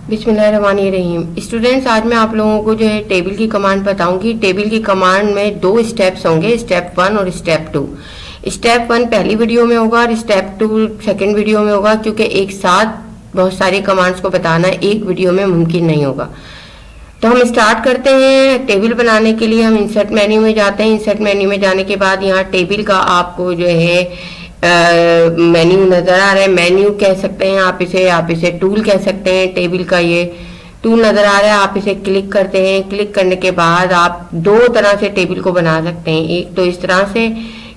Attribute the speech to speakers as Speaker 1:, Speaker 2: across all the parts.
Speaker 1: बिस्मिल्लाहिर्रहमानिर्रहीम। स्टूडेंट्स, आज मैं आप लोगों को जो है टेबल की कमांड बताऊंगी। टेबल की कमांड में 2 स्टेप्स होंगे, स्टेप 1 और स्टेप 2। स्टेप 1 पहली वीडियो में होगा और स्टेप 2 सेकंड वीडियो में होगा, क्योंकि एक साथ बहुत सारी कमांड्स को बताना एक वीडियो में मुमकिन नहीं होगा। तो हम स्टार्ट करते हैं। टेबल बनाने के लिए हम इंसर्ट मेन्यू में जाते हैं। इंसर्ट मेन्यू में जाने के बाद यहाँ टेबल का आपको जो है मेन्यू नज़र आ रहा है। मेन्यू कह सकते हैं आप इसे टूल कह सकते हैं। टेबल का ये टूल नज़र आ रहा है, आप इसे क्लिक करते हैं। क्लिक करने के बाद आप 2 तरह से टेबल को बना सकते हैं। एक तो इस तरह से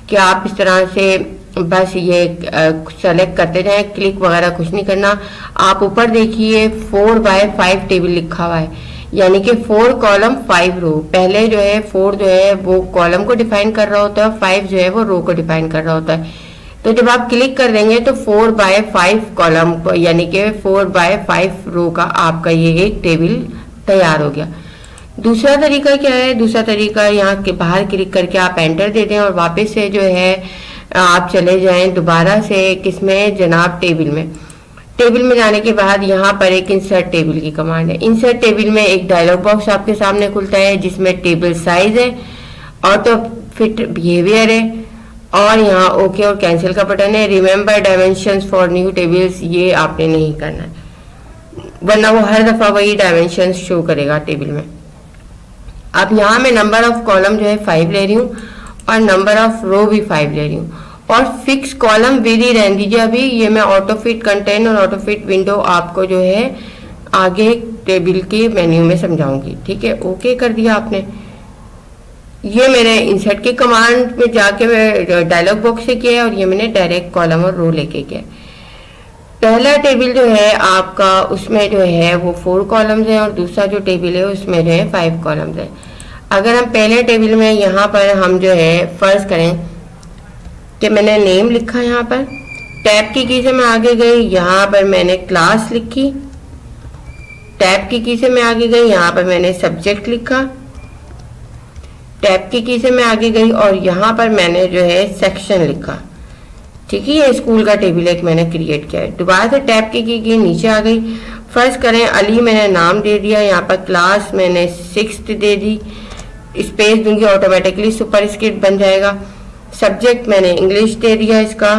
Speaker 1: कि आप इस तरह से बस ये सेलेक्ट करते जाएं, क्लिक वगैरह कुछ नहीं करना। आप ऊपर देखिए 4x5 टेबल लिखा हुआ है, यानी कि 4 कॉलम 5 रो। पहले जो है 4 जो है वो कॉलम को डिफाइन कर रहा होता है, 5 जो है वो रो को डिफाइन कर रहा होता है। तो जब आप क्लिक कर देंगे तो 4x5 कॉलम यानी कि 4x5 रो का आपका ये एक टेबल तैयार हो गया। दूसरा तरीका क्या है? दूसरा तरीका यहाँ के बाहर क्लिक करके आप एंटर दे दें और वापस से जो है आप चले जाएं दोबारा से किसमें, जनाब टेबल में। टेबल में जाने के बाद यहाँ पर एक इंसर्ट टेबल की कमांड है। इंसर्ट टेबल में एक डायलॉग बॉक्स आपके सामने खुलता है जिसमें टेबल साइज है, ऑटो फिट बिहेवियर है और यहाँ ओके और कैंसिल का बटन है। Remember dimensions for new tables, ये आपने नहीं करना है, वरना वो हर दफा वही डायमेंशंस शो करेगा टेबल में। अब यहाँ मैं नंबर ऑफ कॉलम जो है 5 ले रही हूँ और नंबर ऑफ रो भी 5 ले रही हूँ और फिक्स कॉलम विद ही रहने दीजिए। अभी ये मैं ऑटो फिट कंटेंट और ऑटो फिट विंडो आपको जो है आगे टेबल के मेन्यू में समझाऊंगी। ठीक है, ओके कर दिया आपने। ये मैंने इंसर्ट की कमांड में जाके मैं डायलॉग बॉक्स से किया और ये मैंने डायरेक्ट कॉलम और रो लेके किया। पहला टेबल जो है आपका उसमें जो है वो 4 कॉलम्स हैं और दूसरा जो टेबल है उसमें जो है 5 कॉलम्स हैं। अगर हम पहले टेबल में यहाँ पर हम जो है फर्ज करें कि मैंने नेम लिखा, यहाँ पर टैब की से मैं आगे गई, यहाँ पर मैंने क्लास लिखी, टैब की से मैं आगे गई, यहाँ पर मैंने सब्जेक्ट लिखा, टैब की से मैं आगे गई और यहाँ पर मैंने जो है सेक्शन लिखा। ठीक है, ये स्कूल का टेबल एक मैंने क्रिएट किया है। दोबारा से टैब की नीचे आ गई। फर्स्ट करें अली, मैंने नाम दे दिया, यहाँ पर क्लास मैंने 6th दे दी, स्पेस दूंगी ऑटोमेटिकली सुपरस्क्रिप्ट बन जाएगा। सब्जेक्ट मैंने इंग्लिश दे दिया इसका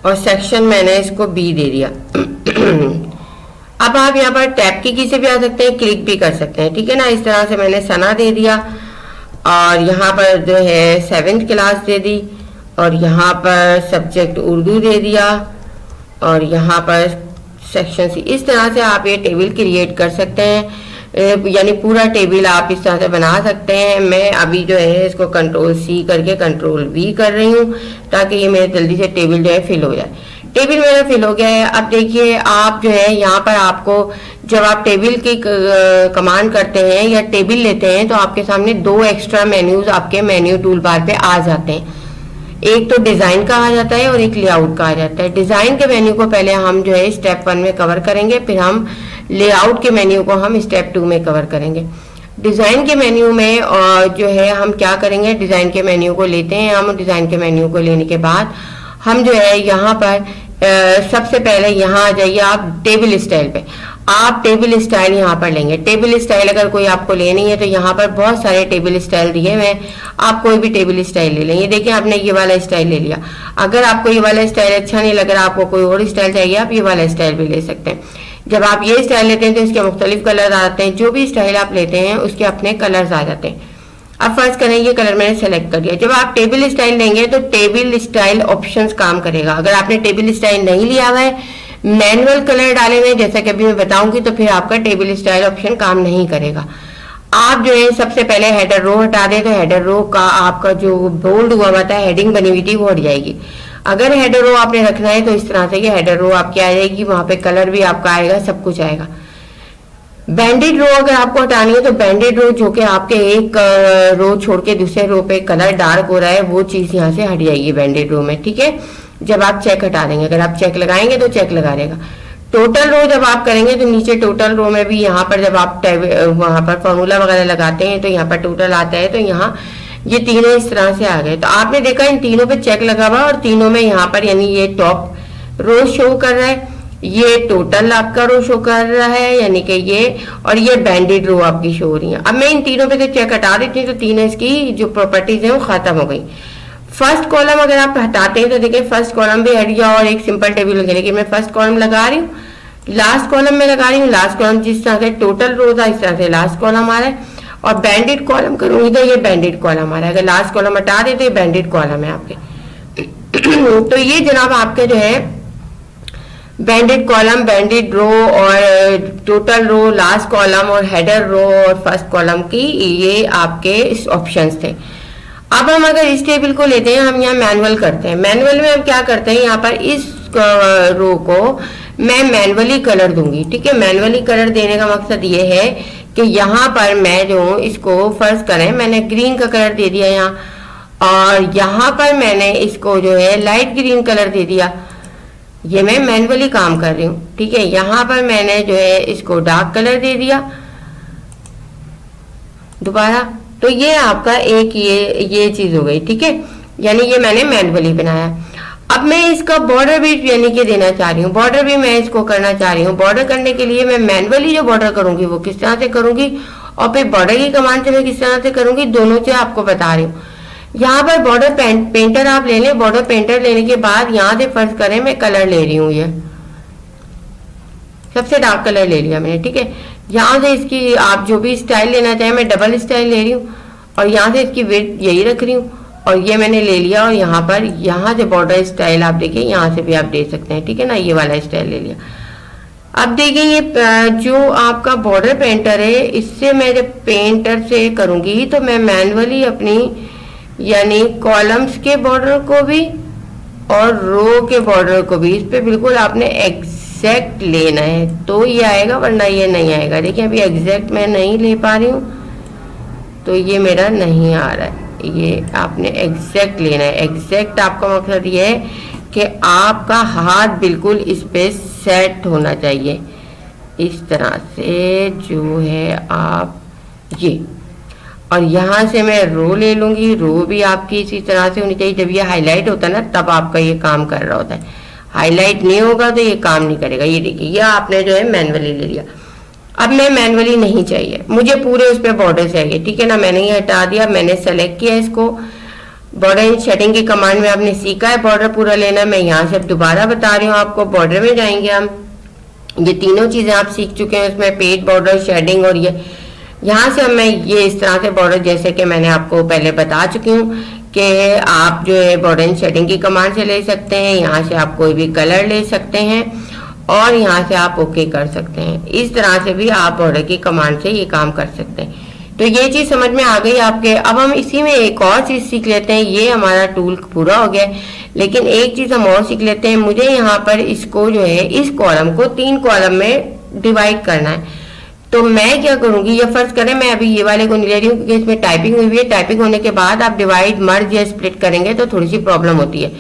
Speaker 1: और सेक्शन मैंने इसको बी दे दिया। अब आप यहाँ पर टैब की से भी आ सकते हैं, क्लिक भी कर सकते हैं। ठीक है ना, इस तरह से मैंने सना दे दिया और यहाँ पर जो है 7th क्लास दे दी और यहाँ पर सब्जेक्ट उर्दू दे दिया और यहाँ पर सेक्शन सी। इस तरह से आप ये टेबल क्रिएट कर सकते हैं, यानी पूरा टेबल आप इस तरह से बना सकते हैं। मैं अभी जो है इसको Ctrl+C करके Ctrl+V कर रही हूँ ताकि ये मेरे जल्दी से टेबल जो है फिल हो जाए। टेबल मेरा फिल हो गया है। अब देखिए आप जो है यहाँ पर आपको जब आप टेबल की कमांड करते हैं या टेबल लेते हैं तो आपके सामने 2 एक्स्ट्रा मेन्यूज आपके मेन्यू टूल बार पे आ जाते हैं। एक तो डिज़ाइन का आ जाता है और एक लेआउट का आ जाता है। डिज़ाइन के मेन्यू को पहले हम जो है स्टेप 1 में कवर करेंगे, फिर हम लेआउट के मेन्यू को हम स्टेप 2 में कवर करेंगे। डिज़ाइन के मेन्यू में जो है हम क्या करेंगे, डिज़ाइन के मेन्यू को लेते हैं हम। डिज़ाइन के मेन्यू को लेने के बाद हम जो है यहाँ पर सबसे पहले यहाँ आ जाइए आप टेबल स्टाइल पे। आप टेबल स्टाइल यहाँ पर लेंगे। टेबल स्टाइल अगर कोई आपको लेनी है तो यहाँ पर बहुत सारे टेबल स्टाइल दिए हुए हैं, आप कोई भी टेबल स्टाइल ले लें। ये देखिए आपने ये वाला स्टाइल ले लिया। अगर आपको ये वाला स्टाइल अच्छा नहीं लग रहा, आपको कोई और स्टाइल चाहिए, आप ये वाला स्टाइल भी ले सकते हैं। जब आप ये स्टाइल लेते हैं तो इसके मुख्तलिफ कलर आते हैं। जो भी स्टाइल आप लेते हैं उसके अपने कलर्स आ जाते हैं। अब फर्स्ट करें, ये कलर मैंने सेलेक्ट कर दिया। जब आप टेबल स्टाइल लेंगे तो टेबल स्टाइल ऑप्शंस काम करेगा। अगर आपने टेबल स्टाइल नहीं लिया हुआ है, मैनुअल कलर डाले हुए जैसा कि अभी मैं बताऊंगी, तो फिर आपका टेबल स्टाइल ऑप्शन काम नहीं करेगा। आप जो है सबसे पहले हेडर रो हटा दें तो हेडर रो का आपका जो बोल्ड हुआ था, हेडिंग बनी हुई थी, वो हट जाएगी। अगर हेडर रो आपने रखना है तो इस तरह से ये हेडर रो आपकी आ जाएगी, वहां पे कलर भी आपका आएगा, सब कुछ आएगा। बैंडेड रो अगर आपको हटानी है तो बैंडेड रो जो कि आपके एक रो छोड़ के दूसरे रो पे कलर डार्क हो रहा है, वो चीज यहाँ से हट जाएगी बैंडेड रो में। ठीक है, जब आप चेक हटा देंगे, अगर आप चेक लगाएंगे तो चेक लगा देगा। टोटल रो जब आप करेंगे तो नीचे टोटल रो में भी यहाँ पर जब आप वहां पर फॉर्मूला वगैरह लगाते हैं तो यहाँ पर टोटल आता है, तो यहाँ ये तीनों इस तरह से आ गए। तो आपने देखा इन तीनों पे चेक लगा हुआ और तीनों में यहाँ पर यानी ये टॉप रो शो कर रहा है, ये टोटल आपका रो शो कर रहा है, यानी कि ये, और ये बैंडेड रो आपकी शो हो रही है। अब मैं इन तीनों पे से चेक हटा देती हूँ तो तीनों इसकी जो प्रॉपर्टीज है वो खत्म हो गई। फर्स्ट कॉलम अगर आप हटाते हैं तो देखिए फर्स्ट कॉलम भी एरिया और एक सिंपल टेबल लगे, लेकिन मैं फर्स्ट कॉलम लगा रही हूँ, लास्ट कॉलम में लगा रही हूँ, लास्ट कॉलम जिस तरह से टोटल रो था इस तरह से लास्ट कॉलम आ रहा है, और बैंडेड कॉलम करूंगी तो ये बैंडेड कॉलम आ रहा है। अगर लास्ट कॉलम हटा दे तो ये बैंडेड कॉलम है आपके। तो ये जनाब आपके जो है बैंडेड कॉलम, बैंडेड रो और टोटल रो, लास्ट कॉलम और हेडर रो और फर्स्ट कॉलम की ये आपके ऑप्शंस थे। अब हम अगर इस टेबल को लेते हैं, हम यहाँ मैनुअल करते हैं। मैनुअल में हम क्या करते हैं, यहाँ पर इस रो को मैं मैनुअली कलर दूंगी, ठीक है। मैनुअली कलर देने का मकसद ये है कि यहाँ पर मैं जो इसको फर्ज करें मैंने ग्रीन का कलर दे दिया यहाँ, और यहाँ पर मैंने इसको जो है लाइट ग्रीन कलर दे दिया। ये मैं मैनुअली काम कर रही हूँ, ठीक है। यहाँ पर मैंने जो है इसको डार्क कलर दे दिया दोबारा, तो ये आपका एक ये चीज हो गई, ठीक है। यानी ये मैंने मैनुअली बनाया। अब मैं इसका बॉर्डर भी यानी कि देना चाह रही हूँ, बॉर्डर भी मैं इसको करना चाह रही हूँ। बॉर्डर करने के लिए मैं मैनुअली जो बॉर्डर करूंगी वो किस तरह से करूंगी, और फिर बॉर्डर की कमांड से मैं किस तरह से करूंगी, दोनों से आपको बता रही हूँ। यहाँ पर बॉर्डर पेंटर आप ले लें। बॉर्डर पेंटर लेने के बाद यहाँ से फर्ज करें मैं कलर ले रही हूँ, ये सबसे डार्क कलर ले लिया मैंने, ठीक है। यहाँ से इसकी आप जो भी स्टाइल लेना चाहें, मैं डबल स्टाइल ले रही हूँ, और यहाँ से इसकी विड्थ यही रख रही हूँ, और ये मैंने ले लिया। और यहाँ पर यहाँ से बॉर्डर स्टाइल आप देखिए, यहाँ से भी आप दे सकते हैं, ठीक है ना। ये वाला स्टाइल ले लिया। अब देखिए ये जो आपका बॉर्डर पेंटर है, इससे मैं जब पेंटर से करूंगी तो मैं मैनुअली अपनी यानी कॉलम्स के बॉर्डर को भी और रो के बॉर्डर को भी, इस पे बिल्कुल आपने एग्जैक्ट लेना है तो ये आएगा, वरना ये नहीं आएगा। देखिए अभी एग्जैक्ट मैं नहीं ले पा रही हूँ तो ये मेरा नहीं आ रहा है। ये आपने एग्जैक्ट लेना है। एग्जैक्ट आपका मकसद ये है कि आपका हाथ बिल्कुल इस पे सेट होना चाहिए, इस तरह से जो है आप ये, और यहाँ से मैं रो ले लूंगी। रो भी आपकी इसी तरह से होनी चाहिए। जब ये हाईलाइट होता है ना तब आपका ये काम कर रहा होता है, हाईलाइट नहीं होगा तो ये काम नहीं करेगा। ये देखिए ये आपने जो है मैनुअली ले लिया। अब मैं मैनुअली नहीं चाहिए, मुझे पूरे उस पर बॉर्डर चाहिए, ठीक है ना। मैंने ये हटा दिया, मैंने सेलेक्ट किया इसको। बॉर्डर शेडिंग की कमांड में आपने सीखा है बॉर्डर पूरा लेना। मैं यहाँ से दोबारा बता रही हूँ आपको। बॉर्डर में जाएंगे हम, ये तीनों चीजें आप सीख चुके हैं उसमें, पेज, बॉर्डर, शेडिंग, और ये यहाँ से मैं ये इस तरह से बॉर्डर, जैसे कि मैंने आपको पहले बता चुकी हूँ कि आप जो है बॉर्डर एंड शेडिंग की कमांड से ले सकते हैं। यहाँ से आप कोई भी कलर ले सकते हैं और यहाँ से आप ओके कर सकते हैं। इस तरह से भी आप बॉर्डर की कमांड से ये काम कर सकते हैं। तो ये चीज समझ में आ गई आपके। अब हम इसी में एक और चीज सीख लेते हैं। ये हमारा टूल पूरा हो गया, लेकिन एक चीज हम और सीख लेते हैं। मुझे यहाँ पर इसको जो है इस कॉलम को 3 कॉलम में डिवाइड करना है। तो मैं क्या करूंगी, ये फर्ज करें मैं अभी ये वाले को नहीं ले रही हूँ क्योंकि इसमें टाइपिंग हुई है। टाइपिंग होने के बाद आप डिवाइड, मर्ज या स्प्लिट करेंगे तो थोड़ी सी प्रॉब्लम होती है।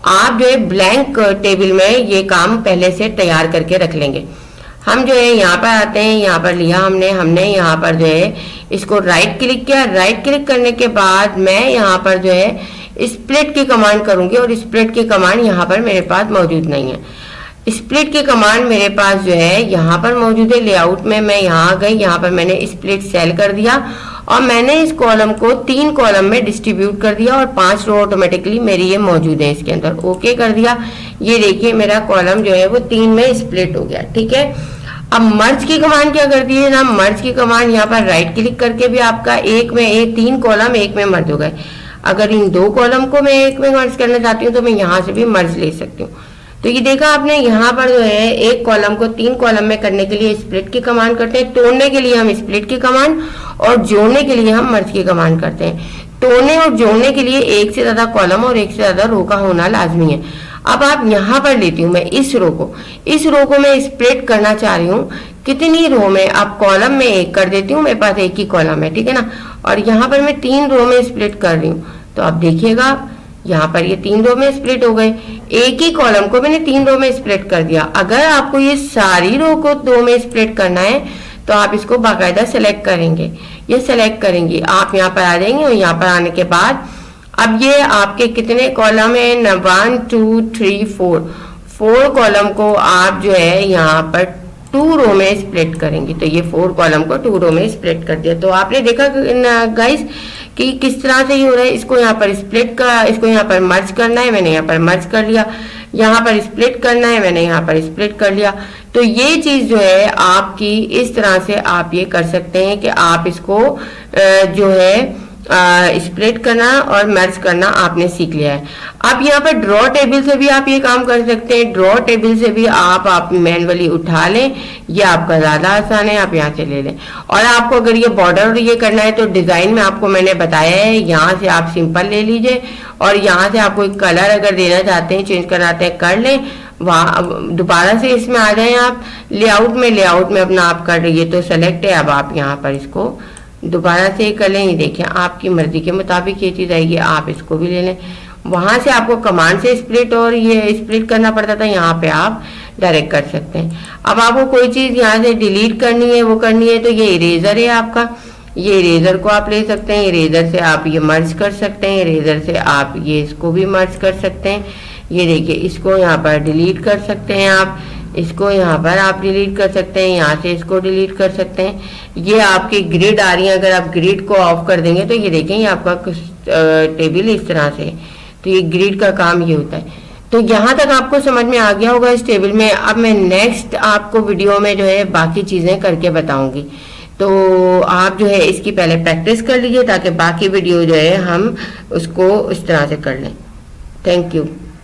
Speaker 1: आप जो है ब्लैंक टेबल में ये काम पहले से तैयार करके रख लेंगे। हम जो है यहाँ पर आते हैं, यहाँ पर लिया हमने यहाँ पर जो है इसको राइट क्लिक किया। राइट क्लिक करने के बाद मैं यहाँ पर जो है स्प्लिट की कमांड करूंगी, और स्प्लिट की कमांड यहाँ पर मेरे पास मौजूद नहीं है। स्प्लिट की कमांड मेरे पास जो है यहाँ पर मौजूद है। लेआउट में मैं यहाँ आ गई, यहाँ पर मैंने स्प्लिट सेल कर दिया और मैंने इस कॉलम को 3 कॉलम में डिस्ट्रीब्यूट कर दिया, और 5 रो ऑटोमेटिकली मेरी ये मौजूद है इसके अंदर। ओके कर दिया। ये देखिए मेरा कॉलम जो है वो 3 में स्प्लिट हो गया, ठीक है। अब मर्ज की कमांड क्या करती है ना, मर्ज की कमांड यहाँ पर राइट क्लिक करके भी आपका एक में 3 कॉलम एक में मर्ज हो गए। अगर इन 2 कॉलम को मैं एक में मर्ज करना चाहती हूँ तो मैं यहाँ से भी मर्ज ले सकती हूँ। तो ये देखा आपने, यहाँ पर जो है एक कॉलम को 3 कॉलम में करने के लिए स्प्लिट की कमांड करते हैं, तोड़ने के लिए हम स्प्लिट की कमांड, और जोड़ने के लिए हम मर्ज की कमांड करते हैं। तोड़ने और जोड़ने के लिए एक से ज्यादा कॉलम और एक से ज्यादा रो का होना लाजमी है। अब आप यहाँ पर लेती हूँ मैं इस रो को मैं स्प्लिट करना चाह रही हूँ। कितनी रो में, आप कॉलम में 1 कर देती हूँ, मेरे पास एक ही कॉलम है, ठीक है ना। और यहाँ पर मैं 3 रो में स्प्लिट कर रही हूँ। तो आप देखिएगा यहाँ पर ये 3 रो में स्प्लिट हो गए। एक ही कॉलम को मैंने 3 रो में स्प्लिट कर दिया। अगर आपको ये सारी रो को 2 में स्प्लिट करना है तो आप इसको बाकायदा सेलेक्ट करेंगे, ये सेलेक्ट करेंगे, आप यहाँ पर आ जाएंगे, और यहाँ पर आने के बाद अब ये आपके कितने कॉलम है, 1 2 3 4 4 कॉलम को आप जो है यहाँ पर 2 रो में स्प्लिट करेंगे। तो ये 4 कॉलम को 2 रो में स्प्लिट कर दिया। तो आपने देखा गाइस कि किस तरह से ये हो रहा है। इसको यहाँ पर इसको यहाँ पर मर्ज करना है, मैंने यहाँ पर मर्ज कर लिया। यहाँ पर स्प्लिट करना है, मैंने यहाँ पर स्प्लिट कर लिया। तो ये चीज जो है आपकी इस तरह से आप ये कर सकते हैं कि आप इसको जो है स्प्लिट करना और मर्ज करना आपने सीख लिया है। अब यहाँ पर ड्रॉ टेबल से भी आप ये काम कर सकते हैं। ड्रॉ टेबल से भी आप मैनुअली उठा लें, ये आपका ज्यादा आसान है, आप यहाँ से ले लें। और आपको अगर ये बॉर्डर और ये करना है तो डिजाइन में आपको मैंने बताया है, यहाँ से आप सिंपल ले लीजिए और यहाँ से आप कोई कलर अगर देना चाहते हैं, चेंज करना चाहते हैं, कर लें। वहाँ दोबारा से इसमें आ जाएं आप लेआउट में अपना आप कर रही है तो सेलेक्ट है। अब आप यहाँ पर इसको दोबारा से कर लें। ये देखिए आपकी मर्जी के मुताबिक ये चीज़ आएगी, आप इसको भी ले लें। वहाँ से आपको कमांड से स्प्लिट और ये स्प्लिट करना पड़ता था, यहाँ पे आप डायरेक्ट कर सकते हैं। अब आपको कोई चीज़ यहाँ से डिलीट करनी है, वो करनी है, तो ये इरेजर है आपका, ये इरेजर को आप ले सकते हैं। इरेजर से आप ये मर्ज कर सकते हैं, इरेजर से आप ये इसको भी मर्ज कर सकते हैं। ये देखिए इसको यहाँ पर डिलीट कर सकते हैं आप, इसको यहाँ पर आप डिलीट कर सकते हैं, यहाँ से इसको डिलीट कर सकते हैं। ये आपकी ग्रिड आ रही है, अगर आप ग्रिड को ऑफ कर देंगे तो ये देखें ये आपका टेबल इस तरह से। तो ये ग्रिड का काम ये होता है। तो यहाँ तक आपको समझ में आ गया होगा इस टेबल में। अब मैं नेक्स्ट आपको वीडियो में जो है बाकी चीज़ें करके बताऊंगी। तो आप जो है इसकी पहले प्रैक्टिस कर लीजिए ताकि बाकी वीडियो जो है हम उसको इस तरह से कर लें। Thank you.